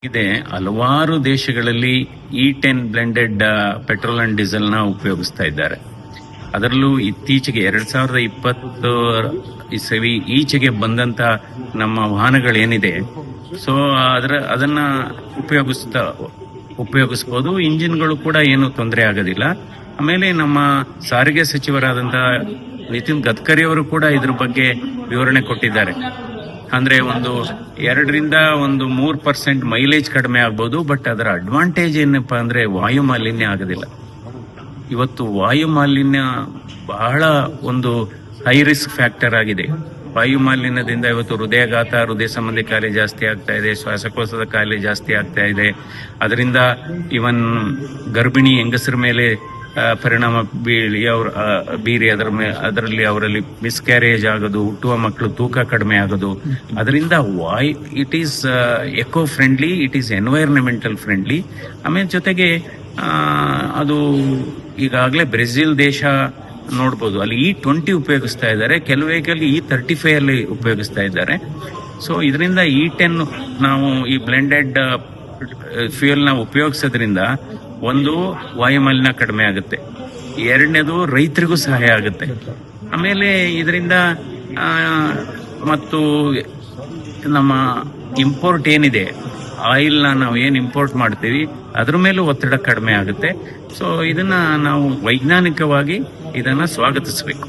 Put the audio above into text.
ಇದೆ. ಹಲವಾರು ದೇಶಗಳಲ್ಲಿ E10 blended petrol and diesel ನ ಉಪಯೋಗಿಸ್ತಾ ಇದ್ದಾರೆ. ಅದರಲ್ಲೂ ಇತ್ತೀಚೆಗೆ 2020 ಇಸವಿ ಈಚೆಗೆ ಬಂದಂತ ನಮ್ಮ ವಾಹನಗಳೇನಿದೆ, ಸೊ ಅದನ್ನ ಉಪಯೋಗಿಸಬಹುದು. ಇಂಜಿನ್ಗಳು ಕೂಡ ಏನು ತೊಂದರೆ ಆಗೋದಿಲ್ಲ. ಆಮೇಲೆ ನಮ್ಮ ಸಾರಿಗೆ ಸಚಿವರಾದಂತಹ ನಿತಿನ್ ಗಡ್ಕರಿ ಅವರು ಕೂಡ ಇದ್ರ ಬಗ್ಗೆ ವಿವರಣೆ ಕೊಟ್ಟಿದ್ದಾರೆ. ಅಂದ್ರೆ 2-3% ಮೈಲೇಜ್ ಕಡಿಮೆ ಆಗ್ಬೋದು, ಬಟ್ ಅದರ ಅಡ್ವಾಂಟೇಜ್ ಏನಪ್ಪಾ ಅಂದ್ರೆ ವಾಯು ಮಾಲಿನ್ಯ ಆಗೋದಿಲ್ಲ. ಇವತ್ತು ವಾಯು ಮಾಲಿನ್ಯ ಬಹಳ ಒಂದು ಹೈ ರಿಸ್ಕ್ ಫ್ಯಾಕ್ಟರ್ ಆಗಿದೆ. ವಾಯು ಮಾಲಿನ್ಯದಿಂದ ಇವತ್ತು ಹೃದಯಾಘಾತ, ಹೃದಯ ಸಂಬಂಧಿ ಕಾಯಿಲೆ ಜಾಸ್ತಿ ಆಗ್ತಾ ಇದೆ, ಶ್ವಾಸಕೋಶದ ಕಾಯಿಲೆ ಜಾಸ್ತಿ ಆಗ್ತಾ ಇದೆ. ಅದರಿಂದ ಇವನ್ ಗರ್ಭಿಣಿ ಹೆಂಗಸರ ಮೇಲೆ ಪರಿಣಾಮ ಬೀರಿ ಅದರಲ್ಲಿ ಅವರಲ್ಲಿ ಮಿಸ್ಕ್ಯಾರೇಜ್ ಆಗೋದು, ಹುಟ್ಟುವ ಮಕ್ಕಳು ತೂಕ ಕಡಿಮೆ ಆಗೋದು. ಅದರಿಂದ it is eco friendly, it is environmental friendly. ಆಮೇಲೆ ಜೊತೆಗೆ ಅದು ಈಗಾಗಲೇ ಬ್ರೆಜಿಲ್ ದೇಶ ನೋಡ್ಬೋದು, ಅಲ್ಲಿ E20 ಉಪಯೋಗಿಸ್ತಾ ಇದ್ದಾರೆ. ಕೆಲವು ವೆಹಿಕಲ್ E35 ಅಲ್ಲಿ ಉಪಯೋಗಿಸ್ತಾ ಇದ್ದಾರೆ. ಸೊ ಇದರಿಂದ E10 ನಾವು ಈ ಬ್ಲೆಂಡೆಡ್ ಫ್ಯೂಯಲ್ ನ ಉಪಯೋಗಿಸೋದ್ರಿಂದ ಒಂದು, ವಾಯುಮಾಲಿನ್ಯ ಕಡಿಮೆ ಆಗುತ್ತೆ. ಎರಡನೇದು, ರೈತರಿಗೂ ಸಹಾಯ ಆಗುತ್ತೆ. ಆಮೇಲೆ ಇದರಿಂದ ಮತ್ತು ನಮ್ಮ ಇಂಪೋರ್ಟ್ ಏನಿದೆ, ಆಯಿಲ್ನ ನಾವು ಏನು ಇಂಪೋರ್ಟ್ ಮಾಡ್ತೀವಿ ಅದ್ರ ಮೇಲೂ ಒತ್ತಡ ಕಡಿಮೆ ಆಗುತ್ತೆ. ಸೊ ಇದನ್ನ ನಾವು ವೈಜ್ಞಾನಿಕವಾಗಿ ಇದನ್ನ ಸ್ವಾಗತಿಸಬೇಕು.